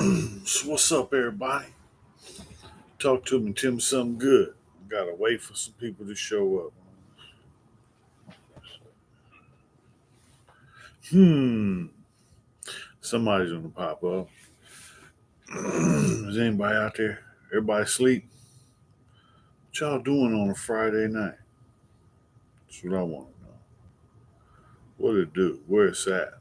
So what's up, everybody? Talk to me, tell me something good. Gotta wait for some people to show up. Hmm. Somebody's gonna pop up. Is anybody out there? Everybody sleep? What y'all doing on a Friday night? That's what I want to know. What it do? Where it's at?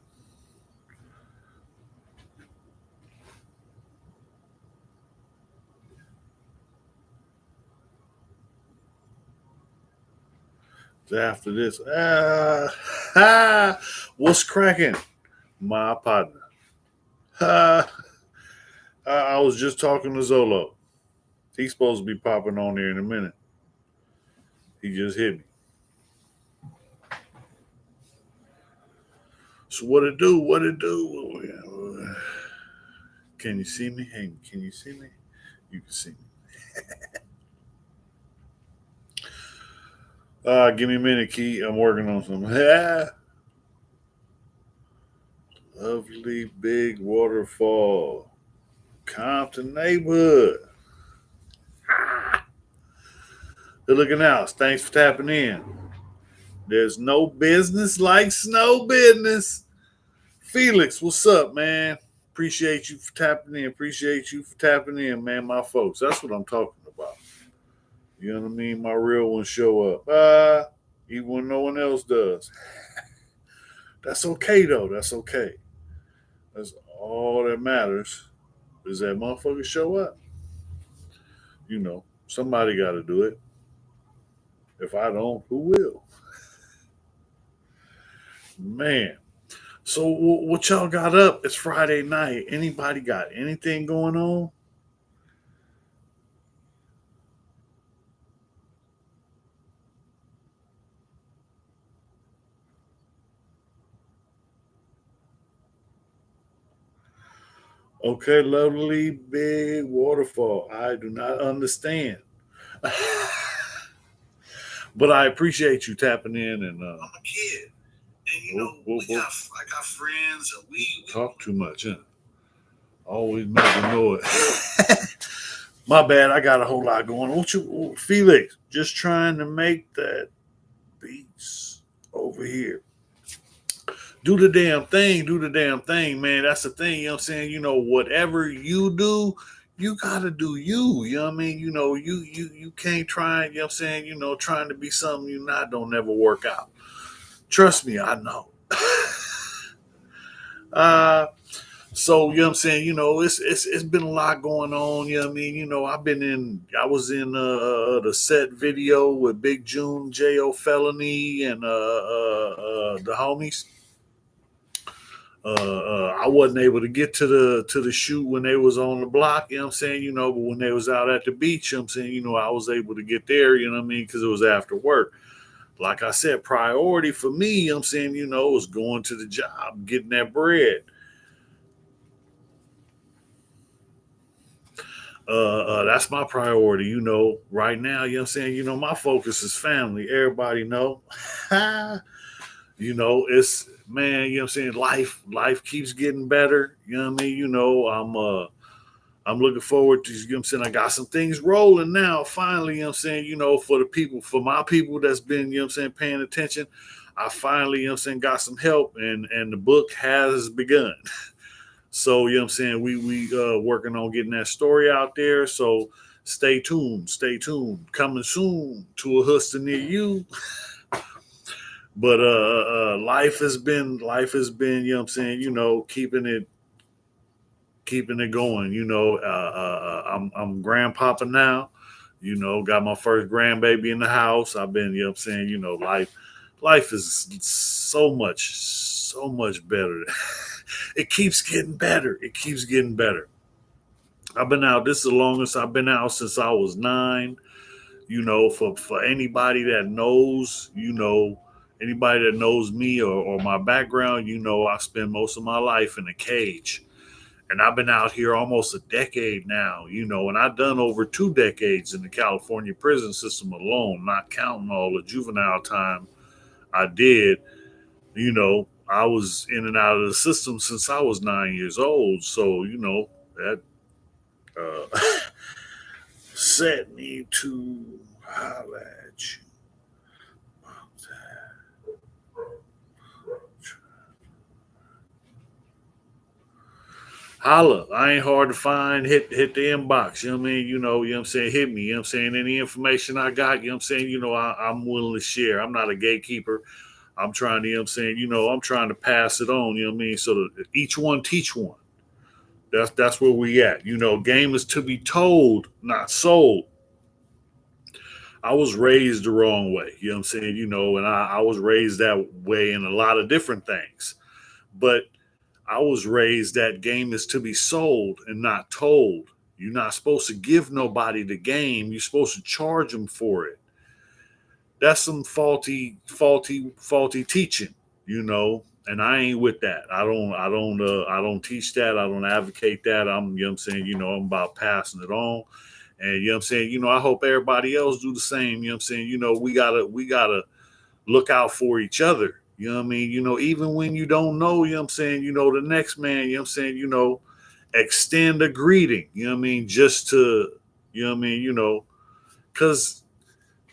It's after this. What's cracking? My partner. Ah, I was just talking to Zolo. He's supposed to be popping on there in a minute. He just hit me. So what it do? What it do? Can you see me? Hey, can you see me? You can see me. Give me a minute, Key. I'm working on something. Lovely big waterfall. Compton neighborhood. Good looking out. Thanks for tapping in. There's no business like snow business. Felix, what's up, man? Appreciate you for tapping in. Appreciate you for tapping in, man. My folks. That's what I'm talking about. You know what I mean? My real ones show up. Even when no one else does. That's okay though. That's okay. That's all that matters is that motherfuckers show up. Somebody got to do it. If I don't, who will? Man. So what y'all got up? It's Friday night. Anybody got anything going on? Okay, lovely big waterfall. I do not understand, but I appreciate you tapping in and. I'm a kid, and I got friends, and we talk too much, huh? Always making noise. My bad. I got a whole lot going on. Felix? Just trying to make that beats over here. Do the damn thing. Do the damn thing, man. That's the thing. You know what I'm saying? Whatever you do, you gotta do you. You know what I mean? You can't try. You know what I'm saying? Trying to be something you're not don't never work out. Trust me, I know. uh, So, you know what I'm saying? It's been a lot going on. You know what I mean? I was in the set video with Big June, J.O. Felony, and the homies. I wasn't able to get to the shoot when they was on the block, you know what I'm saying? But when they was out at the beach, you know what I'm saying, I was able to get there, you know what I mean, because it was after work. Like I said, priority for me, you know what I'm saying, was going to the job, getting that bread. That's my priority, right now, you know what I'm saying? My focus is family. Everybody know. It's man, you know what I'm saying? Life keeps getting better. You know what I mean? I'm looking forward to, you know what I'm saying? I got some things rolling now, finally, you know what I'm saying, for the people, for my people that's been, you know what I'm saying, paying attention. I finally, you know what I'm saying, got some help and the book has begun. So, you know what I'm saying, we working on getting that story out there. So stay tuned, stay tuned. Coming soon to a hustle near you. But life has been, you know what I'm saying, keeping it going. I'm grandpapa now. Got my first grandbaby in the house. I've been, you know what I'm saying, life is so much better. It keeps getting better. It keeps getting better. I've been out. This is the longest I've been out since I was 9. For anybody that knows, anybody that knows me or my background, I spend most of my life in a cage. And I've been out here almost a decade now, and I've done over 2 decades in the California prison system alone, not counting all the juvenile time I did. I was in and out of the system since I was 9 years old. So, that set me to holla at you. Holla. I ain't hard to find. Hit the inbox. You know what I mean? You know what I'm saying? Hit me. You know what I'm saying? Any information I got, you know what I'm saying? I'm willing to share. I'm not a gatekeeper. I'm trying to, you know what I'm saying? I'm trying to pass it on, you know what I mean? So that each one teach one. That's where we at. Game is to be told, not sold. I was raised the wrong way. You know what I'm saying? And I was raised that way in a lot of different things. But I was raised that game is to be sold and not told. You're not supposed to give nobody the game. You're supposed to charge them for it. That's some faulty teaching, and I ain't with that. I don't teach that. I don't advocate that. I'm saying, I'm about passing it on. And I'm saying, I hope everybody else do the same. I'm saying, we gotta look out for each other. You know what I mean? Even when you don't know, I'm saying, the next man, I'm saying, extend a greeting, you know what I mean? Just to, you know what I mean, because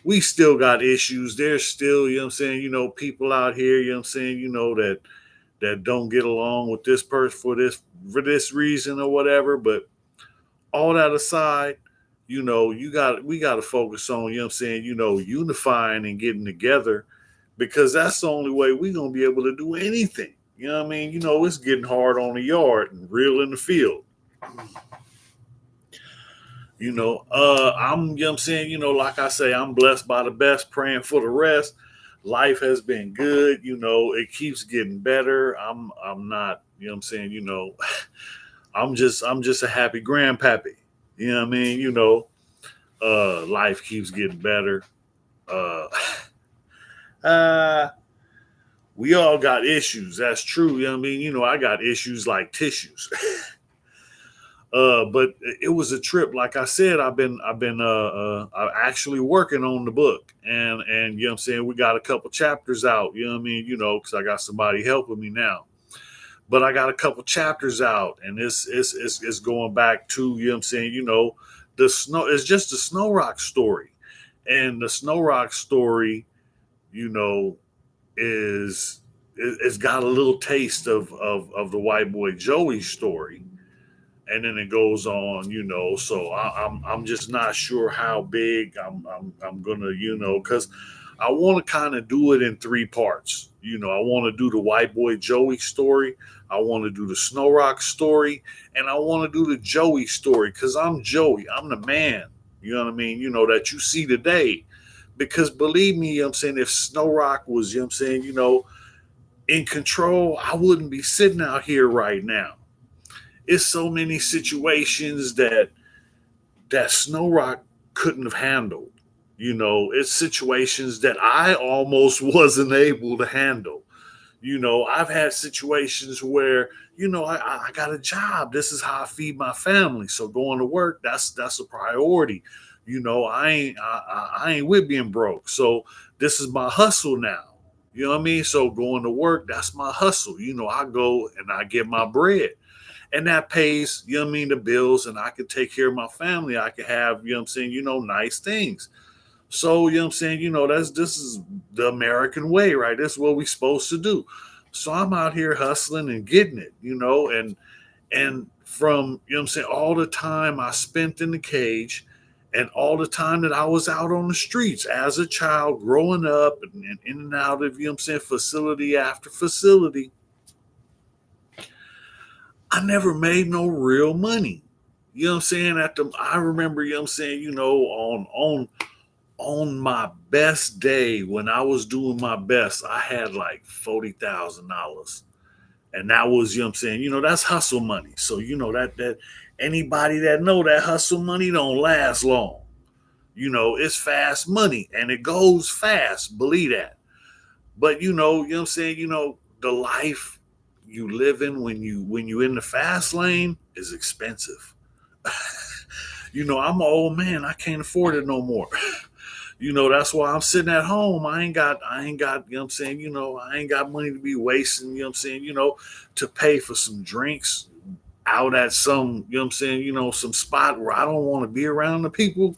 we still got issues. There's still, I'm saying, people out here, I'm saying, that don't get along with this person for this reason or whatever. But all that aside, we got to focus on, I'm saying, unifying and getting together, because that's the only way we're gonna be able to do anything. You know what I mean? It's getting hard on the yard and real in the field. I'm, I'm saying, like I say, I'm blessed by the best, praying for the rest. Life has been good. It keeps getting better. I'm not, I'm saying, I'm just a happy grandpappy. You know what I mean? Life keeps getting better. Uh, uh, we all got issues. That's true. You know what I mean? I got issues like tissues. But it was a trip. Like I said, I'm actually working on the book, and you know what I'm saying, we got a couple chapters out. You know what I mean? Because I got somebody helping me now. But I got a couple chapters out, and it's going back to, you know what I'm saying, the snow. It's just the Snow Rock story, and the Snow Rock story, you know, is it's got a little taste of the White Boy Joey story, and then it goes on, So I'm just not sure how big I'm gonna, because I want to kind of do it in three parts. I want to do the White Boy Joey story, I want to do the Snow Rock story, and I want to do the Joey story, because I'm Joey, I'm the man. You know what I mean? That you see today. Because believe me, I'm saying, if Snow Rock was, I'm saying, in control, I wouldn't be sitting out here right now. It's so many situations that Snow Rock couldn't have handled. It's situations that I almost wasn't able to handle. I've had situations where, I got a job. This is how I feed my family. So going to work, that's a priority. I ain't with being broke. So this is my hustle now. You know what I mean? So going to work, that's my hustle. I go and I get my bread, and that pays, you know what I mean, the bills, and I can take care of my family. I can have, you know what I'm saying, nice things. So, you know what I'm saying, this is the American way, right? This is what we're supposed to do. So I'm out here hustling and getting it, and from, you know what I'm saying, all the time I spent in the cage, and all the time that I was out on the streets as a child growing up, and in and out of, you know what I'm saying, facility after facility, I never made no real money. You know what I'm saying? I remember, you know what I'm saying, on my best day, when I was doing my best, I had like $40,000. And that was, you know what I'm saying, that's hustle money. So that anybody that know that hustle money don't last long. It's fast money, and it goes fast, believe that. But you know what I'm saying, the life you live in when you in the fast lane is expensive. I'm an old man. I can't afford it no more. That's why I'm sitting at home. I ain't got, you know what I'm saying, I ain't got money to be wasting, you know what I'm saying, to pay for some drinks, out at some, you know what I'm saying, some spot where I don't want to be around the people,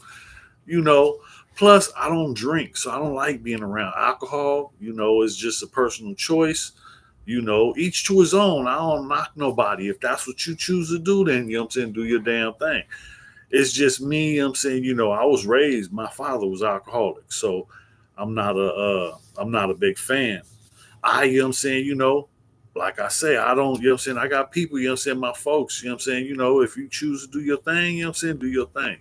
you know. Plus, I don't drink, so I don't like being around alcohol. It's just a personal choice. Each to his own. I don't knock nobody. If that's what you choose to do, then, you know what I'm saying, do your damn thing. It's just me, you know what I'm saying, I was raised, my father was alcoholic, so I'm not a big fan. You know what I'm saying, like I say, I don't, you know what I'm saying, I got people, you know what I'm saying, my folks, you know what I'm saying, if you choose to do your thing, you know what I'm saying, do your thing.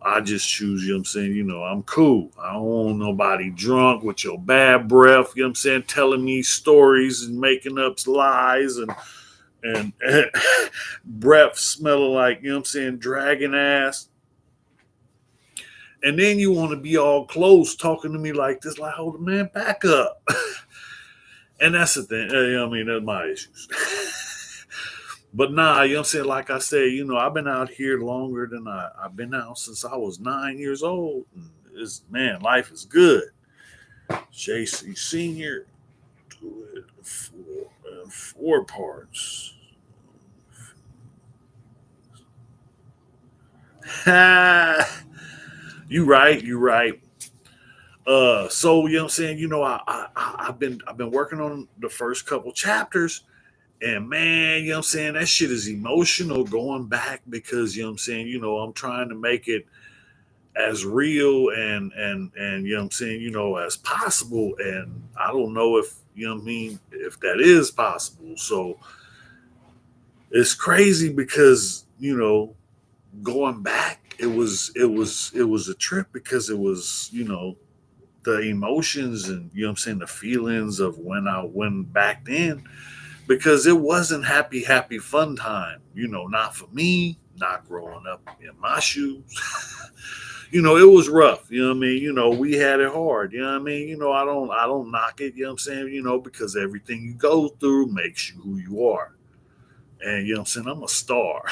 I just choose, you know what I'm saying, I'm cool. I don't want nobody drunk with your bad breath, you know what I'm saying, telling me stories and making up lies and breath smelling like, you know what I'm saying, dragon ass. And then you want to be all close talking to me like this, like, hold man, back up. And that's the thing. I mean, that's my issues. But nah, you know what I'm saying? Like I said, I've been out here longer than I've been out since I was 9 years old. And man, life is good. JC Senior, do it four parts. You right, you right. So you know what I'm saying, I've been working on the first couple chapters, and man, you know what I'm saying, that shit is emotional going back because you know what I'm saying, I'm trying to make it as real and you know what I'm saying, as possible. And I don't know if you know what I mean, if that is possible. So it's crazy because, going back, it was a trip because it was, the emotions and you know what I'm saying, the feelings of when I went back then, because it wasn't happy fun time, not for me, not growing up in my shoes. It was rough, you know what I mean? We had it hard, you know what I mean? I don't knock it, you know what I'm saying, because everything you go through makes you who you are. And you know what I'm saying, I'm a star.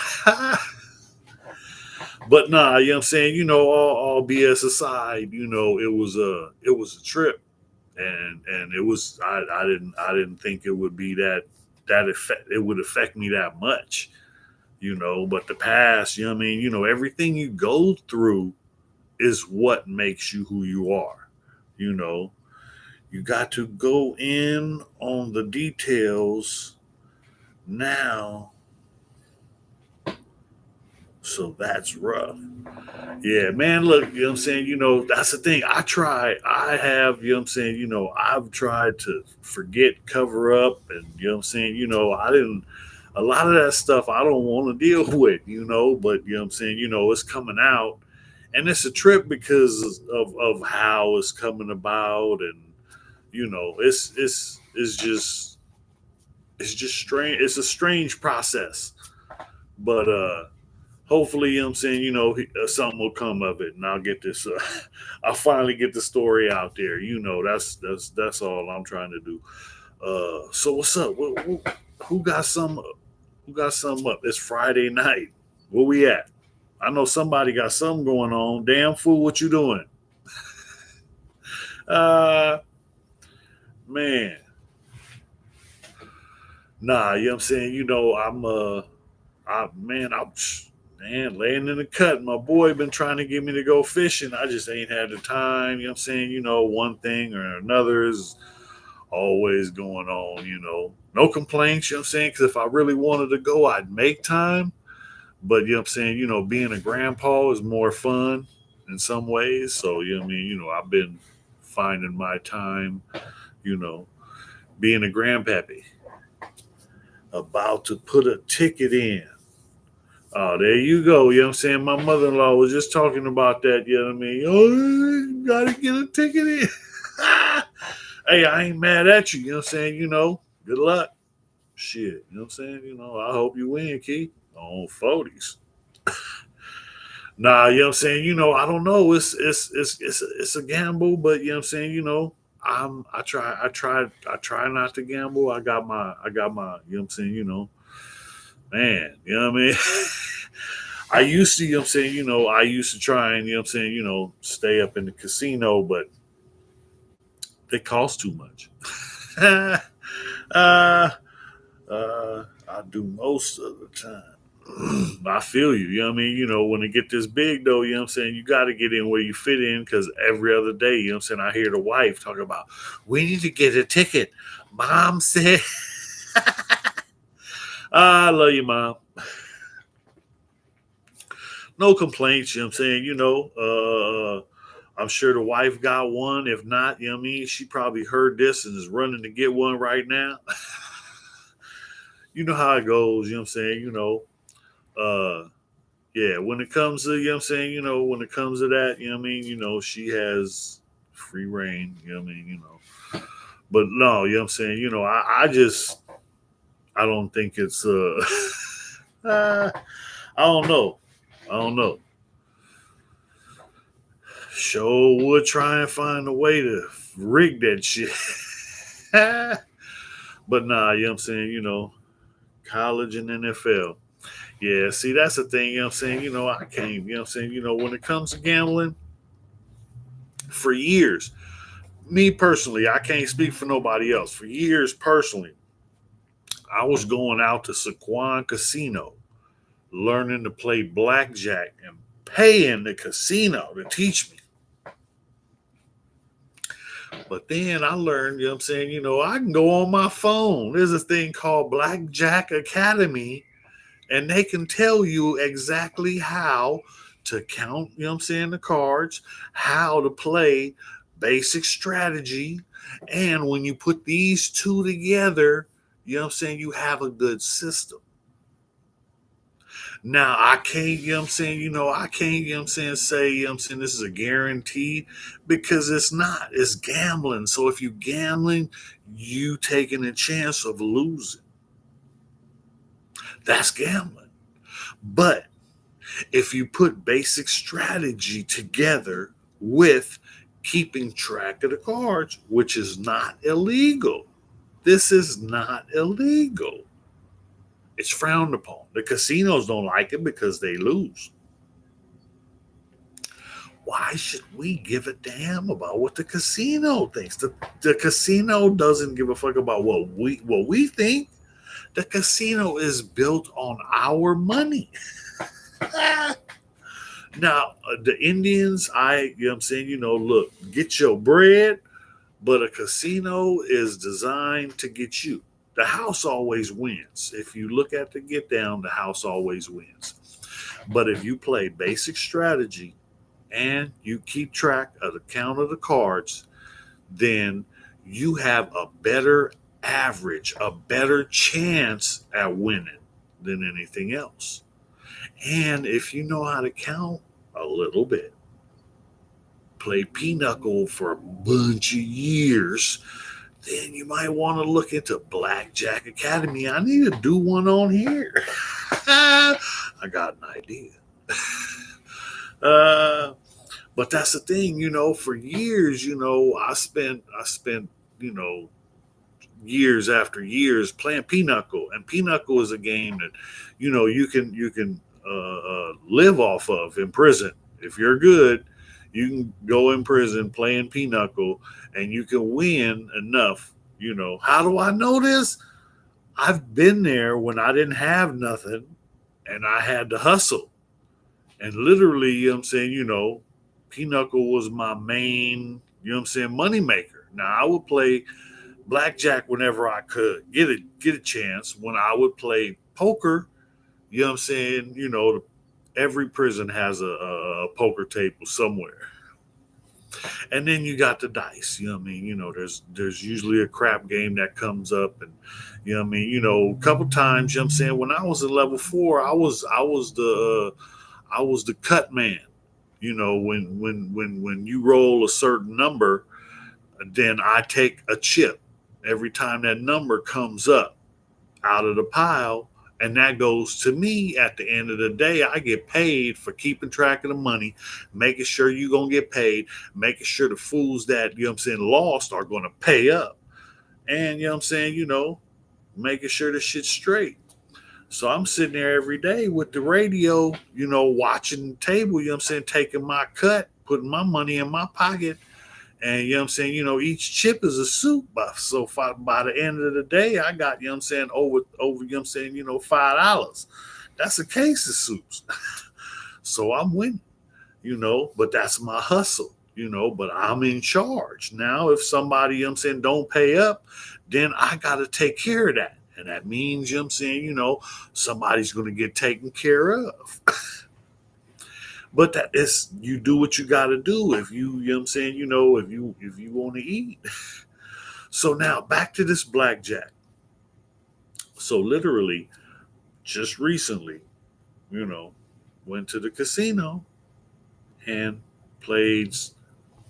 But nah, you know what I'm saying, all BS aside, it was a trip. And it was, I didn't think it would be that effect, it would affect me that much, but the past, you know what I mean, everything you go through is what makes you who you are. you know you got to go in on the details now, so that's rough. Yeah, man, look, you know what I'm saying, that's the thing. I have, you know what I'm saying, I've tried to forget, cover up, and you know what I'm saying, I didn't, a lot of that stuff I don't want to deal with, but you know what I'm saying, it's coming out, and it's a trip because of how it's coming about. And it's just strange. It's a strange process, but hopefully, you know what I'm saying, something will come of it, and I'll get this. I'll finally get the story out there. That's all I'm trying to do. So what's up? Who got some? Who got some up? It's Friday night. Where we at? I know somebody got something going on. Damn fool, what you doing? Uh, man, nah. You know what I'm saying. I'm laying in the cut. My boy been trying to get me to go fishing. I just ain't had the time. You know what I'm saying? One thing or another is always going on. No complaints. You know what I'm saying? Because if I really wanted to go, I'd make time. But you know what I'm saying? Being a grandpa is more fun in some ways. So you know what I mean? I've been finding my time. You know, being a grandpappy, about to put a ticket in. Oh, there you go. You know what I'm saying? My mother in law was just talking about that. You know what I mean? Oh, you gotta get a ticket in. Hey, I ain't mad at you. You know what I'm saying? Good luck. Shit. You know what I'm saying? I hope you win, Key. On 40s. Nah, you know what I'm saying? I don't know. It's a gamble, but you know what I'm saying? I try not to gamble. I got my, you know what I'm saying, man, you know what I mean? I used to, you know what I'm saying, I used to try and, you know what I'm saying, stay up in the casino, but they cost too much. uh, uh, I do most of the time. I feel you. You know what I mean? When it get this big though, you know what I'm saying? You got to get in where you fit in because every other day, you know what I'm saying? I hear the wife talk about, we need to get a ticket. Mom said, I love you, mom. No complaints. You know what I'm saying? I'm sure the wife got one. If not, you know what I mean? She probably heard this and is running to get one right now. You know how it goes. You know what I'm saying? Uh, yeah, when it comes to, when it comes to that, you know what I mean? She has free reign, you know what I mean? But no, you know what I'm saying? I don't think it's, I don't know. I don't know. Sure would try and find a way to rig that shit. But nah, you know what I'm saying? College and NFL. Yeah, see, that's the thing, you know what I'm saying? I can't, you know what I'm saying? When it comes to gambling, for years, me personally, I can't speak for nobody else. For years, personally, I was going out to Saquon Casino, learning to play blackjack and paying the casino to teach me. But then I learned, you know what I'm saying, I can go on my phone. There's a thing called Blackjack Academy, and they can tell you exactly how to count, you know what I'm saying, the cards, how to play basic strategy. And when you put these two together, you know what I'm saying, you have a good system. Now I can't, you know what I'm saying, I can't, you know what I'm saying, say, you know what I'm saying, this is a guarantee because it's not. It's gambling. So if you gambling, you taking a chance of losing. That's gambling. But if you put basic strategy together with keeping track of the cards, which is not illegal, this is not illegal. It's frowned upon. The casinos don't like it because they lose. Why should we give a damn about what the casino thinks? The casino doesn't give a fuck about what we think. The casino is built on our money. Now, the Indians, you know what I'm saying, look, get your bread, but a casino is designed to get you. The house always wins. If you look at the get down, the house always wins. But if you play basic strategy and you keep track of the count of the cards, then you have a better average, a better chance at winning than anything else. And if you know how to count a little bit, play pinochle for a bunch of years, then you might want to look into Blackjack Academy. I need to do one on here. I got an idea. But that's the thing, for years, I spent, years after years playing pinochle. And pinochle is a game that, you can live off of in prison. If you're good, you can go in prison playing pinochle and you can win enough. How do I know this? I've been there when I didn't have nothing and I had to hustle. And literally, you know what I'm saying, pinochle was my main, money maker. Now I would play blackjack whenever I could get a chance. When I would play poker, you know what I'm saying, every prison has a poker table somewhere. And then you got the dice, you know what I mean? There's usually a crap game that comes up and you know what I mean, a couple times, you know what I'm saying, when I was at level 4, I was the cut man. When you roll a certain number, then I take a chip every time that number comes up out of the pile. And that goes to me at the end of the day. I get paid for keeping track of the money, making sure you're going to get paid, making sure the fools that, lost are going to pay up. And, making sure the shit's straight. So I'm sitting there every day with the radio, watching the table, taking my cut, putting my money in my pocket And you know what I'm saying, each chip is a soup buff. So by the end of the day, I got, you know what I'm saying, over, you know what I'm saying, $5. That's a case of soups. So I'm winning, but that's my hustle, but I'm in charge. Now, if somebody, you know what I'm saying, don't pay up, then I got to take care of that. And that means, you know what I'm saying, somebody's going to get taken care of. But that is, you do what you got to do if you know what I'm saying, if you want to eat. So now back to this blackjack. So literally, just recently, went to the casino and played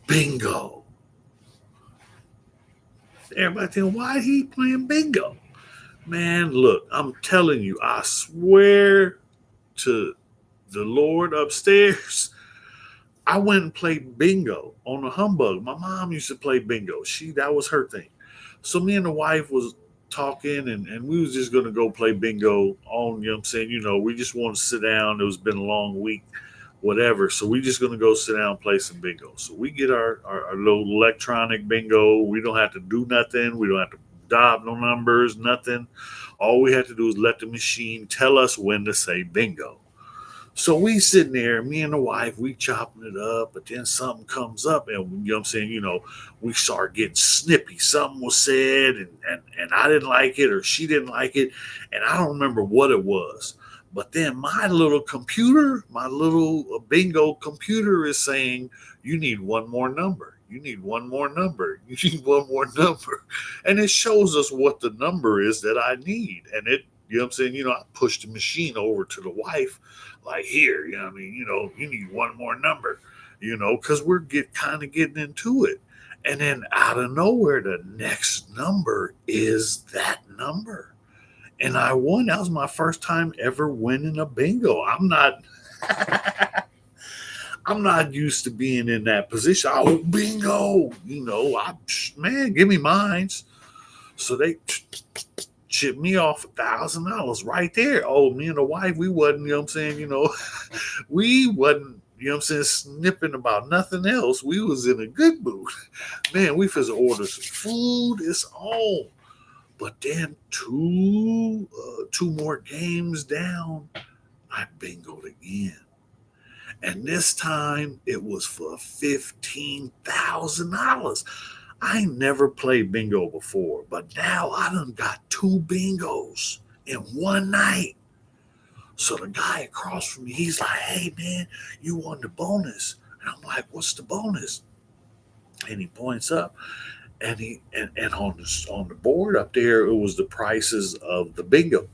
bingo. Everybody thinking, why he playing bingo? Man, look, I'm telling you, I swear to the Lord upstairs, I went and played bingo on a humbug. My mom used to play bingo. That was her thing. So me and the wife was talking and we was just gonna go play bingo on, you know what I'm saying, we just want to sit down. It was been a long week, whatever. So we just gonna go sit down and play some bingo. So we get our little electronic bingo. We don't have to do nothing. We don't have to dial no numbers, nothing. All we have to do is let the machine tell us when to say bingo. So we sitting there, me and the wife, we chopping it up, but then something comes up and you know what I'm saying, we start getting snippy. Something was said and I didn't like it or she didn't like it. And I don't remember what it was. But then my little computer, my little bingo computer is saying, you need one more number. You need one more number. You need one more number. And it shows us what the number is that I need. And it, you know what I'm saying? I pushed the machine over to the wife, like, here, you need one more number, because we're kind of getting into it. And then out of nowhere, the next number is that number. And I won. That was my first time ever winning a bingo. I'm not used to being in that position. Oh, bingo, man, give me mines. So they chipped me off $1,000 right there. Oh, me and the wife, we wasn't, you know what I'm saying, we wasn't, you know what I'm saying, snipping about nothing else. We was in a good mood. Man, we first ordered some food. It's on. But then two more games down, I bingoed again. And this time it was for $15,000. I ain't never played bingo before, but now I done got 2 bingos in one night. So the guy across from me, he's like, hey man, you won the bonus. And I'm like, what's the bonus? And he points up and on the board up there, it was the prices of the bingo.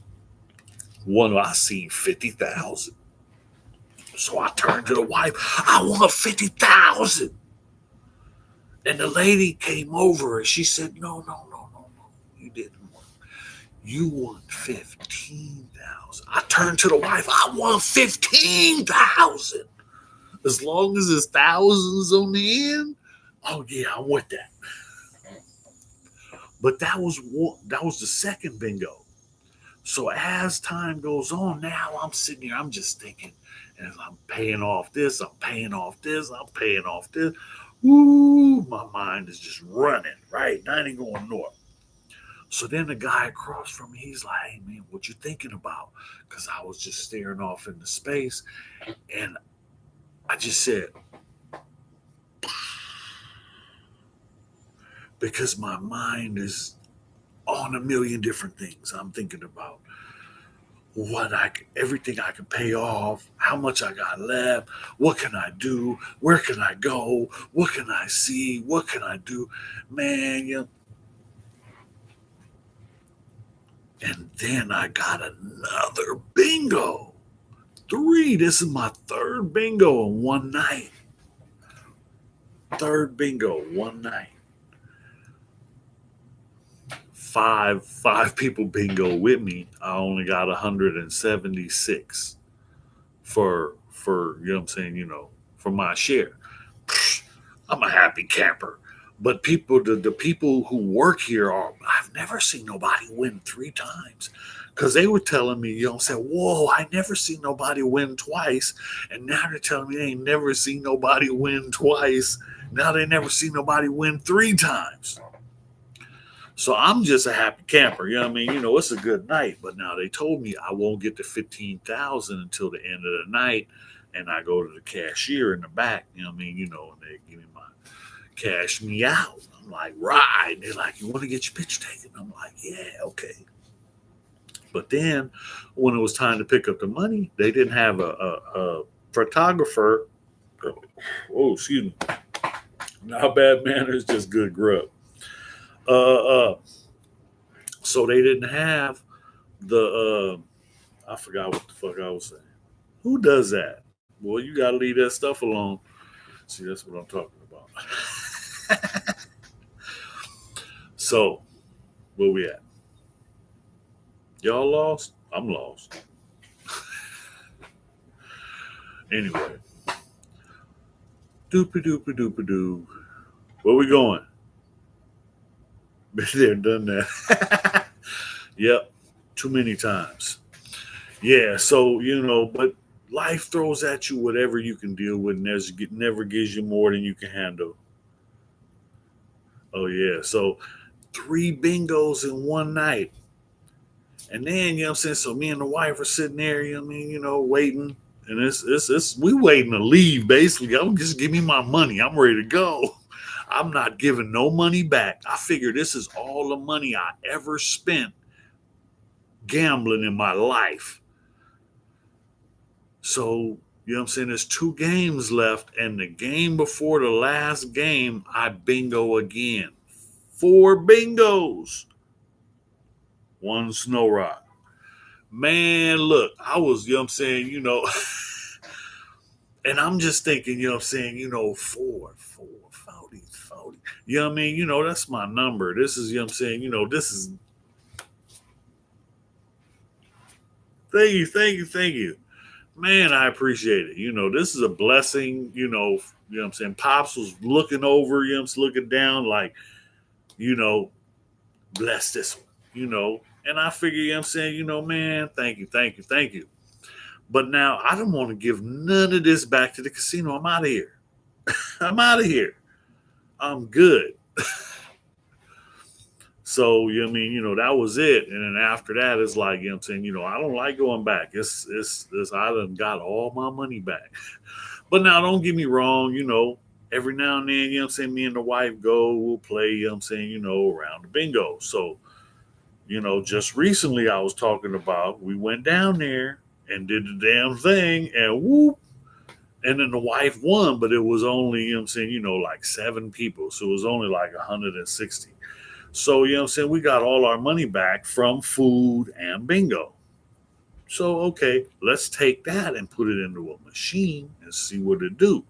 One I seen 50,000. So I turned to the wife, I want 50,000. And the lady came over and she said, no, you didn't win. You won 15,000. I turned to the wife, I won 15,000. As long as it's thousands on the end, oh yeah, I'm with that. But that was the second bingo. So as time goes on, now I'm sitting here, I'm just thinking, as I'm paying off this, I'm paying off this, I'm paying off this. Ooh, my mind is just running, right? I ain't going north. So then the guy across from me, he's like, hey man, what you thinking about? Because I was just staring off into space. And I just said, because my mind is on a million different things. I'm thinking about everything I can pay off, how much I got left, what can I do, where can I go, what can I see, what can I do, man. And then I got another bingo. 3. This is my third bingo in one night. Third bingo one night. Five people bingo with me. I only got 176 for you know what I'm saying, for my share. I'm a happy camper. But the people who work here I've never seen nobody win 3 times. Because they were telling me, say, whoa, I never seen nobody win twice. And now they're telling me they ain't never seen nobody win twice Now they never see nobody win 3 times. So I'm just a happy camper. You know what I mean? It's a good night. But now they told me I won't get to 15,000 until the end of the night. And I go to the cashier in the back, you know what I mean? And they give me my cash me out. I'm like, right. They're like, you want to get your picture taken? I'm like, yeah, okay. But then when it was time to pick up the money, they didn't have a photographer. Oh, excuse me. Not bad manners, just good grub. So they didn't have I forgot what the fuck I was saying. Who does that? Well, you got to leave that stuff alone. See, that's what I'm talking about. So, where we at? Y'all lost? I'm lost. Anyway. Doopy doopy doopy doo. Where we going? Been there, done that. Yep. Too many times. Yeah, so, but life throws at you whatever you can deal with, and never gives you more than you can handle. Oh, yeah. So 3 bingos in one night. And then, you know what I'm saying? So me and the wife are sitting there, waiting. And it's we waiting to leave, basically. I'm just give me my money. I'm ready to go. I'm not giving no money back. I figure this is all the money I ever spent gambling in my life. So, you know what I'm saying? There's 2 games left. And the game before the last game, I bingo again. 4 bingos. 1 snow rock. Man, look, I was, you know what I'm saying, and I'm just thinking, you know what I'm saying, 4, 40. You know what I mean? That's my number. This is, you know what I'm saying, this is. Thank you. Man, I appreciate it. This is a blessing, what I'm saying? Pops was looking over, looking down like, bless this one, And I figure, you know what I'm saying, man, thank you. But now I don't want to give none of this back to the casino. I'm out of here. I'm good. So, you know what I mean? That was it. And then after that, it's like, I'm saying, I don't like going back. It's I done got all my money back. But now don't get me wrong, every now and then, I'm saying, me and the wife we'll play, I'm saying, around the bingo. So, just recently I was talking about we went down there and did the damn thing and whoop. And then the wife won, but it was only, I'm saying, like 7 people. So it was only like 160. So, I'm saying, we got all our money back from food and bingo. So, okay, let's take that and put it into a machine and see what it do.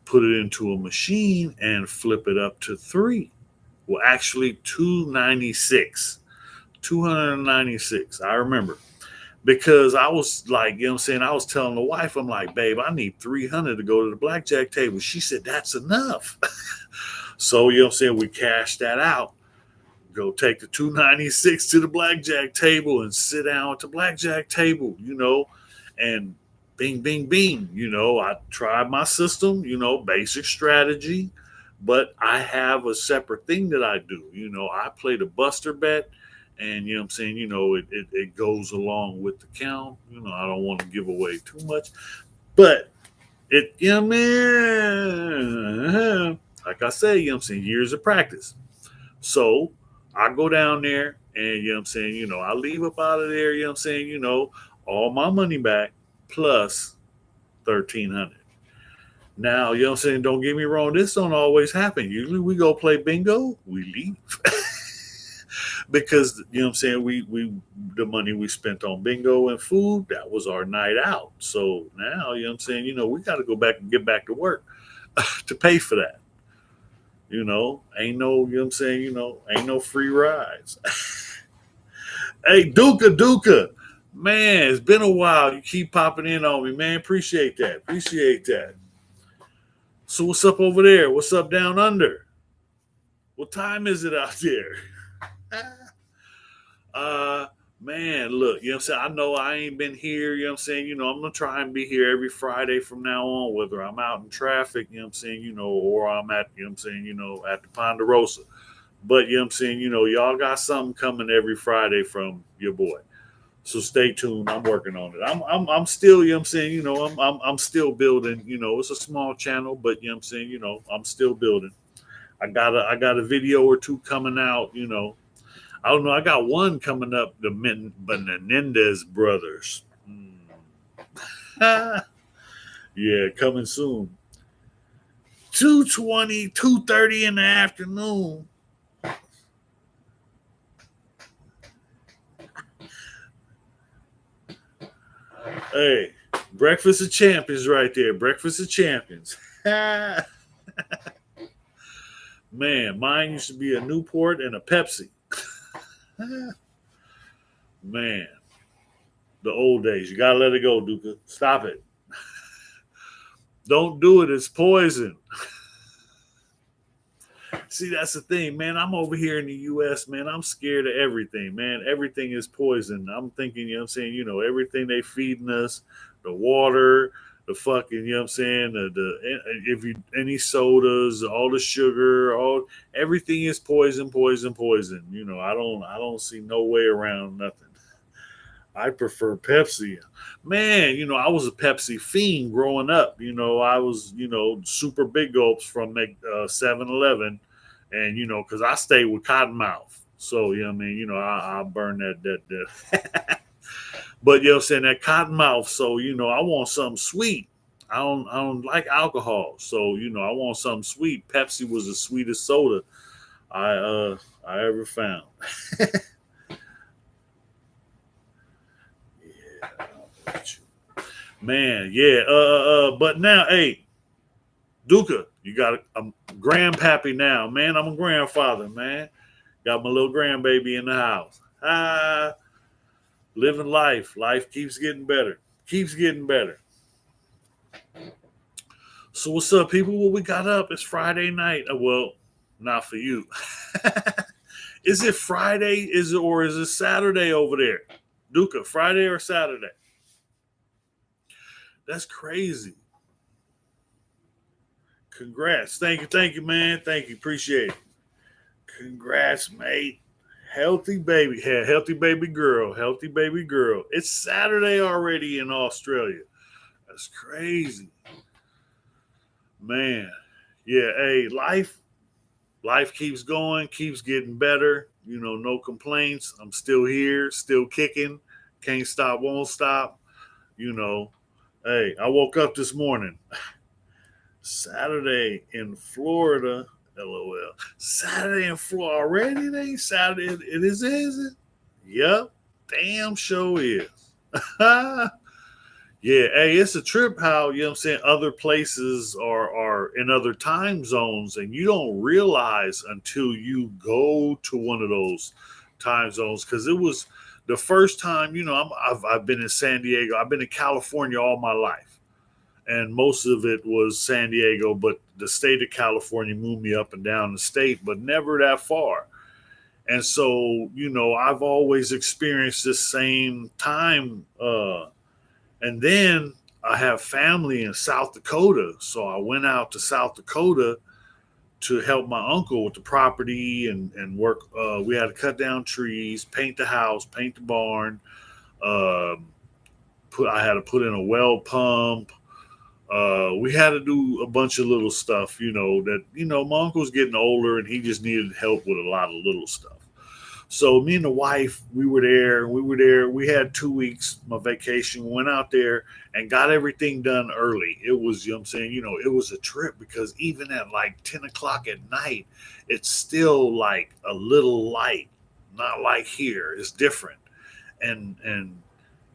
Put it into a machine and flip it up to 3. Well, actually 296. 296. I remember. Because I was like, I'm saying, I was telling the wife, I'm like, babe, I need 300 to go to the blackjack table. She said, that's enough. So, I'm saying, we cashed that out. Go take the 296 to the blackjack table and sit down at the blackjack table, and bing, bing, bing. I tried my system, basic strategy, but I have a separate thing that I do. I play the buster bet, and I'm saying, it goes along with the count. I don't want to give away too much, but it, like I say, I'm saying, years of practice. So I go down there and, I'm saying, I leave up out of there, I'm saying, all my money back plus 1,300. Now, I'm saying, don't get me wrong, this don't always happen. Usually we go play bingo, we leave. Because, I'm saying, we the money we spent on bingo and food, that was our night out. So now, I'm saying, we got to go back and get back to work to pay for that. Ain't no, I'm saying, ain't no free rides. Hey, Duka. Man, it's been a while. You keep popping in on me, man. Appreciate that. So what's up over there? What's up down under? What time is it out there? Man, look, you know what I'm saying? I know I ain't been here, you know what I'm saying? I'm gonna try and be here every Friday from now on, whether I'm out in traffic, you know what I'm saying, or I'm at, you know what I'm saying, at the Ponderosa. But you know what I'm saying, y'all got something coming every Friday from your boy. So stay tuned. I'm working on it. I'm still, you know what I'm saying, I'm still building, it's a small channel, but you know what I'm saying, I'm still building. I got a video or two coming out, I don't know. I got one coming up, the Menendez brothers. Yeah, coming soon. 2:20, 2:30 in the afternoon. Hey, breakfast of champions right there. Breakfast of champions. Man, mine used to be a Newport and a Pepsi. Man, the old days. You gotta let it go, Duka. Stop it. Don't do it. It's poison. See, that's the thing, man. I'm over here in the U.S., man. I'm scared of everything, man. Everything is poison. I'm thinking, you know what I'm saying, everything they feeding us, the water, the fucking, you know what I'm saying, if you any sodas, all the sugar, everything is poison, poison, poison. I don't see no way around nothing. I prefer Pepsi. Man, I was a Pepsi fiend growing up. I was, super big gulps from 7-Eleven. And, because I stayed with Cottonmouth. So, I mean, I burn that. But, you know what I'm saying, that Cottonmouth. So, I want something sweet. I don't like alcohol. So, I want something sweet. Pepsi was the sweetest soda I I ever found. Yeah, man, yeah. But now, hey, Duca, you got a grandpappy now, man. I'm a grandfather, man. Got my little grandbaby in the house. Living life. Life keeps getting better. Keeps getting better. So what's up, people? What we got up? It's Friday night. Well, not for you. Is it Friday? Is it Saturday over there? Duca, Friday or Saturday? That's crazy. Congrats. Thank you, man. Thank you. Appreciate it. Congrats, mate. Healthy baby. Yeah, healthy baby girl. Healthy baby girl. It's Saturday already in Australia. That's crazy. Man. Yeah, hey, life keeps going, keeps getting better. No complaints. I'm still here, still kicking. Can't stop, won't stop. You know, hey, I woke up this morning. Saturday in Florida. LOL. Saturday in Florida already? It ain't Saturday. It is it? Yep. Damn show is. Yeah, hey, it's a trip how, you know what I'm saying, other places are in other time zones and you don't realize until you go to one of those time zones because it was the first time, I've been in San Diego. I've been in California all my life. And most of it was San Diego, but the state of California moved me up and down the state, but never that far. And so, I've always experienced this same time. And then I have family in South Dakota. So I went out to South Dakota to help my uncle with the property and work. We had to cut down trees, paint the house, paint the barn. Um I had to put in a well pump. We had to do a bunch of little stuff, my uncle's getting older and he just needed help with a lot of little stuff. So me and the wife, we were there. We had 2 weeks, my vacation. We went out there and got everything done early. It was, I'm saying, it was a trip because even at like 10 o'clock at night, it's still like a little light, not like here. It's different. And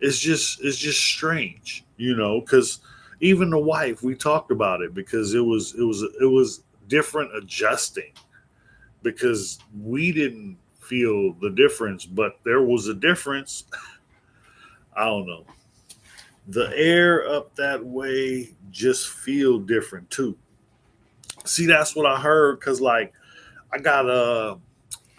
it's just strange, because even the wife, we talked about it because it was different adjusting because we didn't feel the difference, but there was a difference. I don't know. The air up that way just feel different too. See, that's what I heard because like I got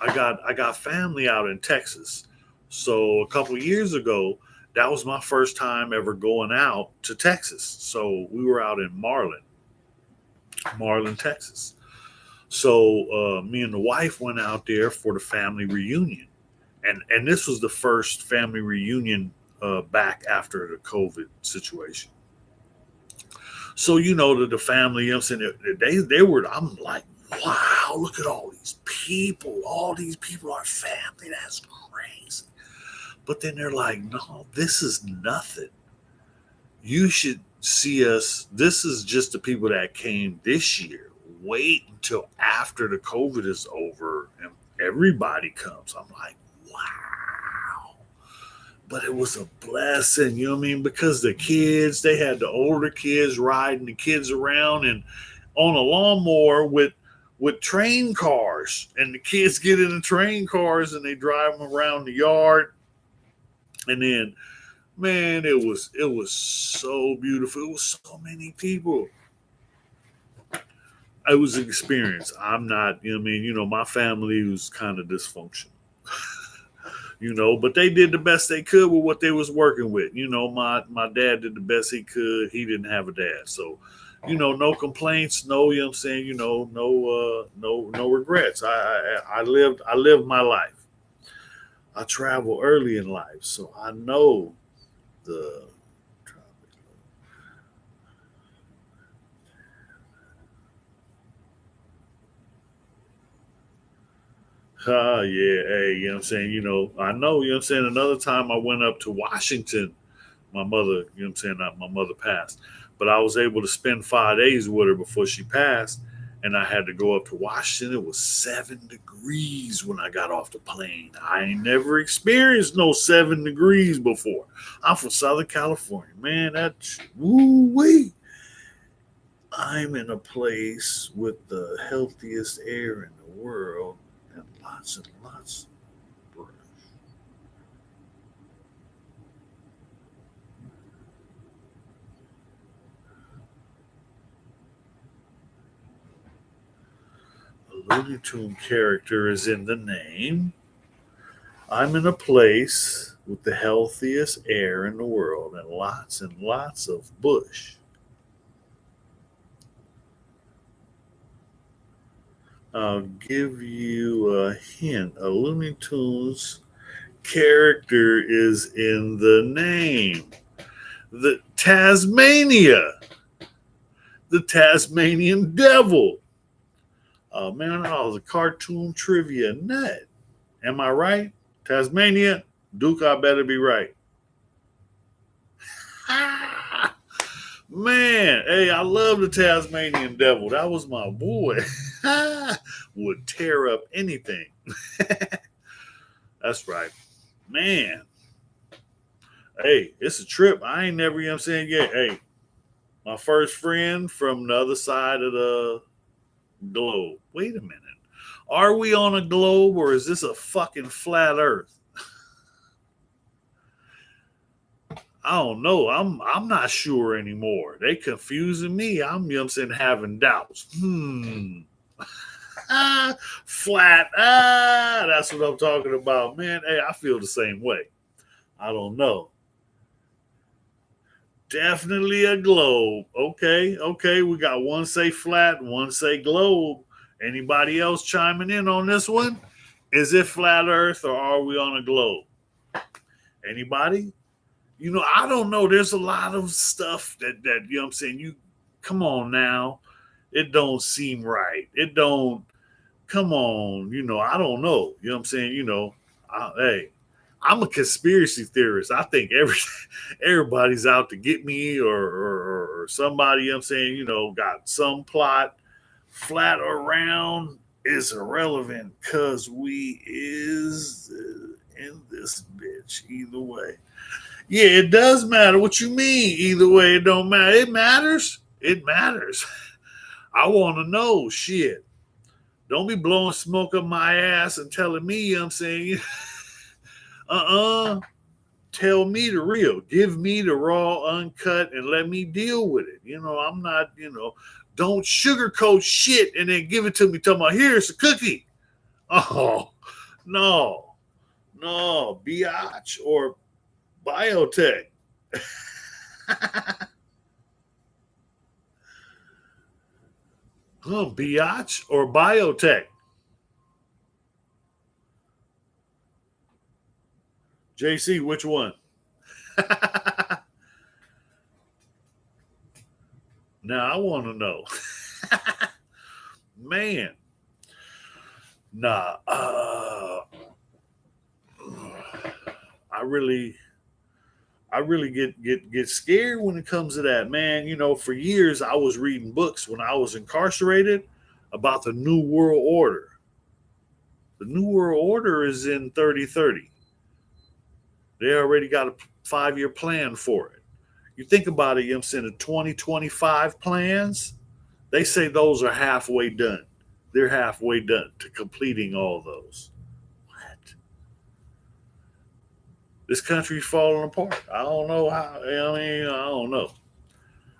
I got family out in Texas. So a couple years ago, that was my first time ever going out to Texas. So we were out in Marlin, Texas. So me and the wife went out there for the family reunion, and this was the first family reunion back after the COVID situation. So the family, you know what I'm saying, they were. I'm like, wow, look at all these people. All these people are family. That's crazy. But then they're like, no, this is nothing. You should see us. This is just the people that came this year. Wait until after the COVID is over and everybody comes. I'm like, wow. But it was a blessing, you know what I mean? Because the kids, they had the older kids riding the kids around and on a lawnmower with train cars. And the kids get in the train cars and they drive them around the yard. And then, man, it was so beautiful. It was so many people. It was an experience. I'm not, you know what I mean? My family was kind of dysfunctional. But they did the best they could with what they was working with. My dad did the best he could. He didn't have a dad. So, no complaints, no, you know what I'm saying, no regrets. I lived my life. I travel early in life, so I know the yeah, hey, you know what I'm saying? I know, you know what I'm saying? Another time I went up to Washington, my mother, you know what I'm saying? My mother passed, but I was able to spend 5 days with her before she passed. And I had to go up to Washington. It was 7 degrees when I got off the plane. I ain't never experienced no 7 degrees before. I'm from Southern California. Man, that's woo wee. I'm in a place with the healthiest air in the world and lots of brush. A Looney Tune character is in the name. I'm in a place with the healthiest air in the world and lots of bush. I'll give you a hint. A Looney Tunes character is in the name. The Tasmania, the Tasmanian Devil. Oh man, I was a cartoon trivia nut. Am I right? Tasmania, Duke, I better be right. Ah, man, hey, I love the Tasmanian Devil. That was my boy. Would tear up anything. That's right. Man, hey, it's a trip. I ain't never, you know what I'm saying? Yeah, hey, my first friend from the other side of the globe. Wait a minute. Are we on a globe or is this a fucking flat earth? I don't know. I'm not sure anymore. They confusing me. I'm, you know what I'm saying, having doubts. Flat. That's what I'm talking about. Man, hey, I feel the same way. I don't know. Definitely a globe. Okay. We got one say flat, one say globe. Anybody else chiming in on this one? Is it flat earth or are we on a globe? Anybody? I don't know. There's a lot of stuff that you know what I'm saying. You come on now. It don't seem right. It don't come on. I don't know. You know what I'm saying? Hey, I'm a conspiracy theorist. I think everybody's out to get me or somebody, you know what I'm saying, got some plot. Flat or round is irrelevant because we is in this bitch either way. Yeah, it does matter. What you mean? Either way, it don't matter. It matters. It matters. I want to know. Shit. Don't be blowing smoke up my ass and telling me, you know what I'm saying? Tell me the real. Give me the raw, uncut, and let me deal with it. I'm not, don't sugarcoat shit and then give it to me. Talking about, here's a cookie. Oh, no. No, biatch or biotech. Biatch or biotech. JC, which one? Now I want to know. Man, nah. I really, I really get scared when it comes to that, man. You know, for years I was reading books when I was incarcerated about the New World Order. The New World Order is in 3030. They already got a 5-year plan for it. You think about it, you know what I'm saying, the 2025 plans, they say those are halfway done. They're halfway done to completing all those. What? This country's falling apart. I don't know how. I mean, I don't know.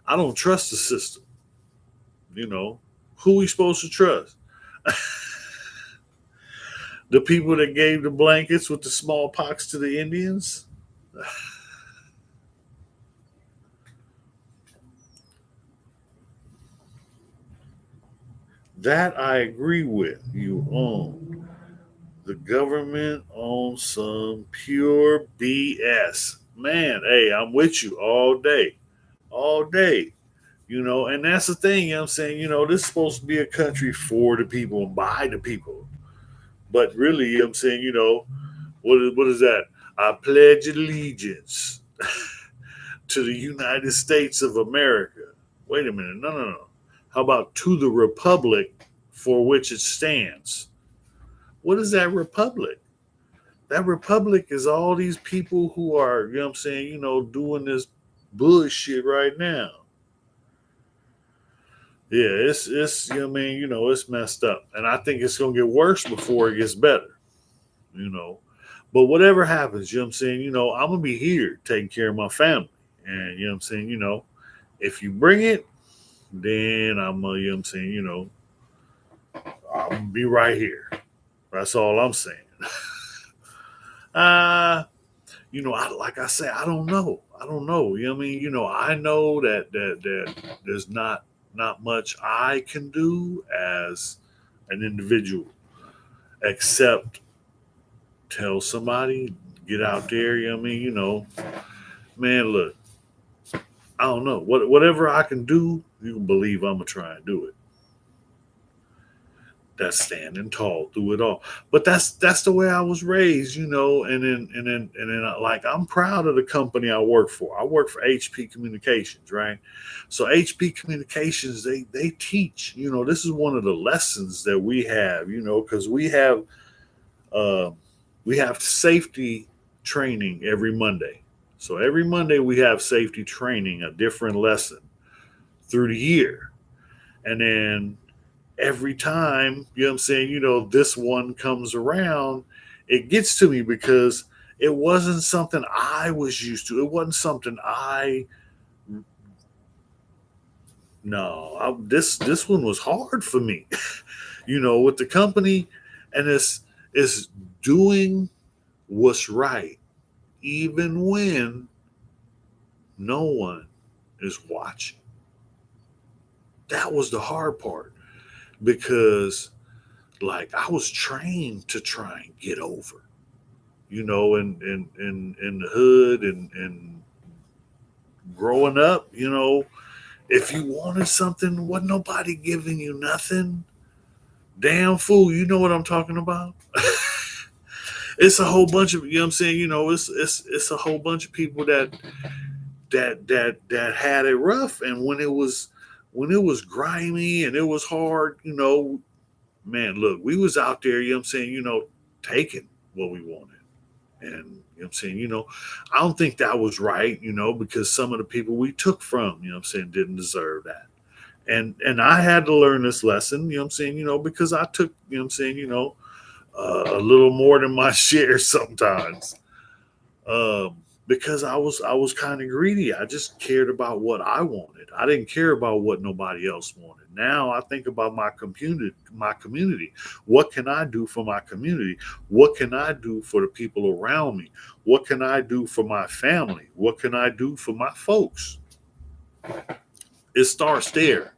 I don't trust the system. You know, who we supposed to trust? The people that gave the blankets with the smallpox to the Indians? That I agree with. You own. The government owns some pure BS. Man, hey, I'm with you all day. All day. You know, and that's the thing, you know what I'm saying? You know, this is supposed to be a country for the people and by the people. But really, you know what I'm saying, you know, what is that? I pledge allegiance to the United States of America. Wait a minute. No, no, no. How about to the republic for which it stands? What is that republic? That republic is all these people who are, you know what I'm saying, you know, doing this bullshit right now. Yeah, it's you know what I mean, you know, it's messed up. And I think it's gonna get worse before it gets better, you know. But whatever happens, you know what I'm saying, you know, I'm gonna be here taking care of my family. And you know what I'm saying, you know, if you bring it, then I'm you know what I'm saying, you know, I'm gonna be right here. That's all I'm saying. uh like I say, I don't know. I don't know. You know what I mean? You know, I know that there's not much I can do as an individual except tell somebody, get out there, you know what I mean? You know, man, look, I don't know. Whatever I can do, you can believe I'm gonna try and do it. That's standing tall through it all. But that's the way I was raised, you know. And then, like I'm proud of the company I work for. I work for HP Communications, right? So HP Communications, they teach. You know, this is one of the lessons that we have. You know, because uh, we have safety training every Monday. So every Monday we have safety training, a different lesson through the year, and then every time, you know what I'm saying, you know, this one comes around, it gets to me because it wasn't something I was used to. It wasn't something I no, this one was hard for me. You know, with the company and it's doing what's right even when no one is watching. That was the hard part because like I was trained to try and get over, you know, in the hood and growing up, you know, if you wanted something, wasn't nobody giving you nothing. Damn fool, you know what I'm talking about? It's a whole bunch of you know what I'm saying, you know, it's a whole bunch of people that had it rough and when it was grimy and it was hard, you know, man, look, we was out there, you know what I'm saying, you know, taking what we wanted. And you know what I'm saying, you know, I don't think that was right, you know, because some of the people we took from, you know what I'm saying, didn't deserve that. And I had to learn this lesson, you know what I'm saying, you know, because I took, you know what I'm saying, you know, a little more than my share sometimes. Um, because I was kind of greedy. I just cared about what I wanted. I didn't care about what nobody else wanted. Now I think about my community, my community. What can I do for my community? What can I do for the people around me? What can I do for my family? What can I do for my folks? It starts there.